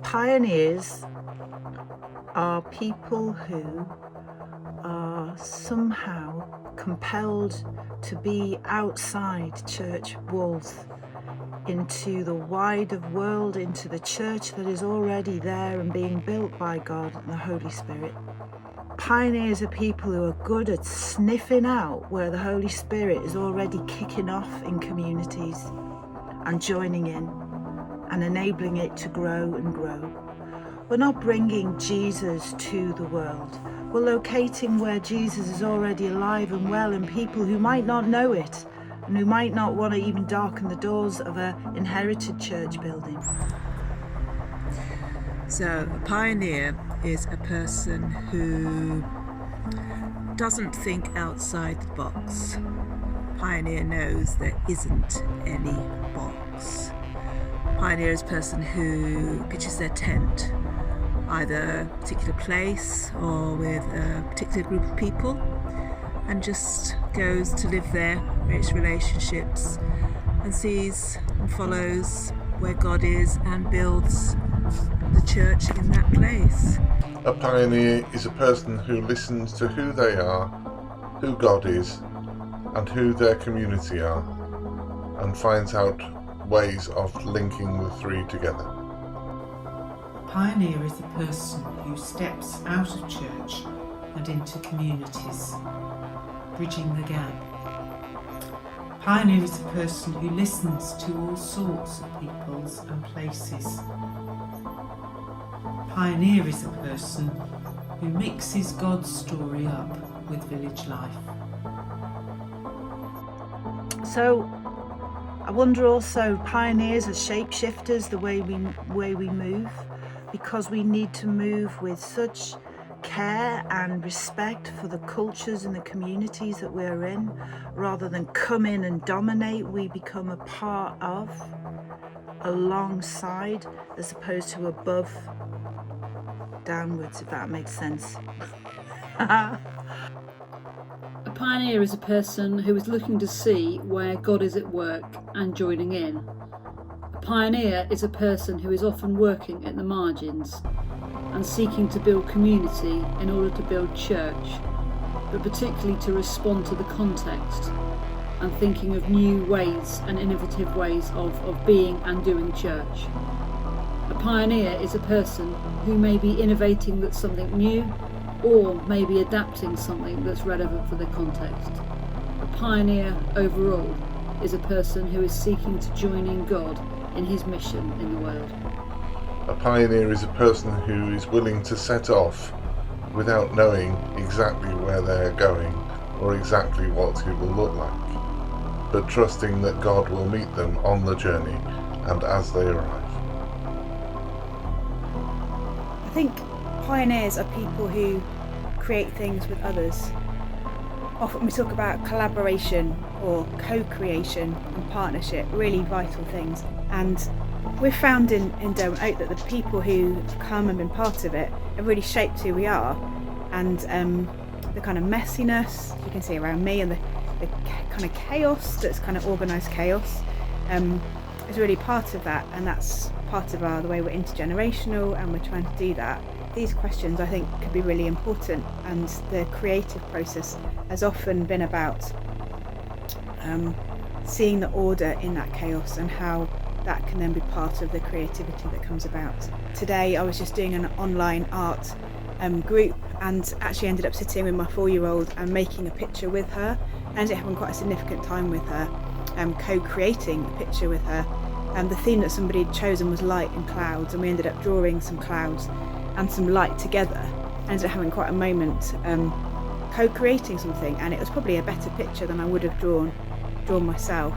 Pioneers are people who are somehow compelled to be outside church walls, into the wider world, into the church that is already there and being built by God and the Holy Spirit. Pioneers are people who are good at sniffing out where the Holy Spirit is already kicking off in communities and joining in and enabling it to grow and grow. We're not bringing Jesus to the world. We're locating where Jesus is already alive and well, and people who might not know it and who might not want to even darken the doors of an inherited church building. So a pioneer is a person who doesn't think outside the box. Pioneer knows there isn't any box. Pioneer is a person who pitches their tent, either a particular place or with a particular group of people, and just goes to live there, creates relationships, and sees and follows where God is and builds the church in that place. A pioneer is a person who listens to who they are, who God is, and who their community are, and finds out ways of linking the three together. A pioneer is a person who steps out of church and into communities, bridging the gap. A pioneer is a person who listens to all sorts of peoples and places. A pioneer is a person who mixes God's story up with village life. So I wonder also, pioneers are shapeshifters, the way we move, because we need to move with such care and respect for the cultures and the communities that we're in. Rather than come in and dominate, we become a part of, alongside, as opposed to above, downwards, if that makes sense. A pioneer is a person who is looking to see where God is at work and joining in. A pioneer is a person who is often working at the margins and seeking to build community in order to build church, but particularly to respond to the context and thinking of new ways and innovative ways of being and doing church. A pioneer is a person who may be innovating that's something new, or maybe adapting something that's relevant for the context. A pioneer overall is a person who is seeking to join in God in his mission in the world. A pioneer is a person who is willing to set off without knowing exactly where they're going or exactly what it will look like, but trusting that God will meet them on the journey and as they arrive. I think pioneers are people who create things with others. Often we talk about collaboration or co-creation and partnership, really vital things. And we've found in Derwent Oak that the people who have come and been part of it have really shaped who we are. And the kind of messiness you can see around me and the kind of chaos that's kind of organised chaos is really part of that, and that's part of the way we're intergenerational, and we're trying to do that. These questions I think could be really important, and the creative process has often been about seeing the order in that chaos and how that can then be part of the creativity that comes about. Today I was just doing an online art group and actually ended up sitting with my 4-year-old and making a picture with her. I ended up having quite a significant time with her, co-creating a picture with her. The theme that somebody had chosen was light and clouds, and we ended up drawing some clouds and some light together. I ended up having quite a moment co-creating something, and it was probably a better picture than I would have drawn myself.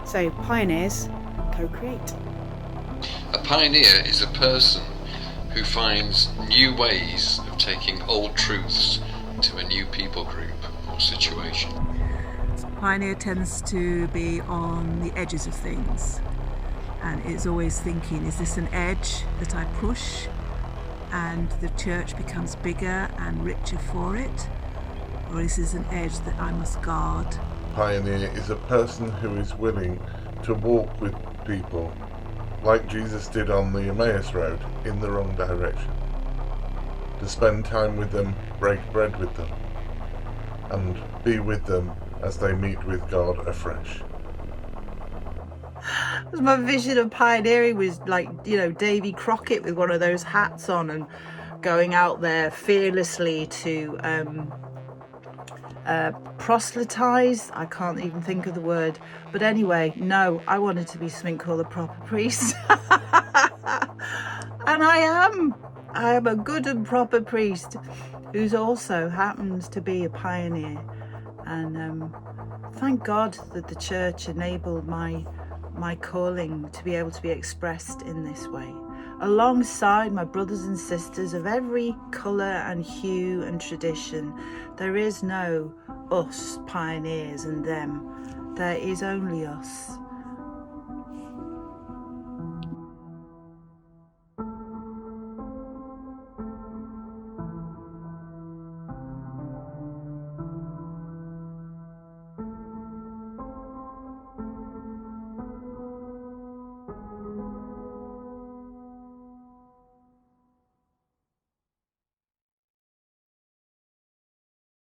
So pioneers co-create. A pioneer is a person who finds new ways of taking old truths to a new people group or situation. Pioneer tends to be on the edges of things and is always thinking, is this an edge that I push and the church becomes bigger and richer for it? or this is an edge that I must guard. Pioneer is a person who is willing to walk with people, like Jesus did on the Emmaus Road, in the wrong direction. To spend time with them, break bread with them, and be with them as they meet with God afresh. My vision of pioneering was like, Davy Crockett with one of those hats on and going out there fearlessly to proselytize. I can't even think of the word. But anyway, no, I wanted to be something called a proper priest. And I am a good and proper priest who's also happens to be a pioneer. And thank God that the church enabled my calling to be able to be expressed in this way, alongside my brothers and sisters of every colour and hue and tradition. There is no us pioneers and them, there is only us.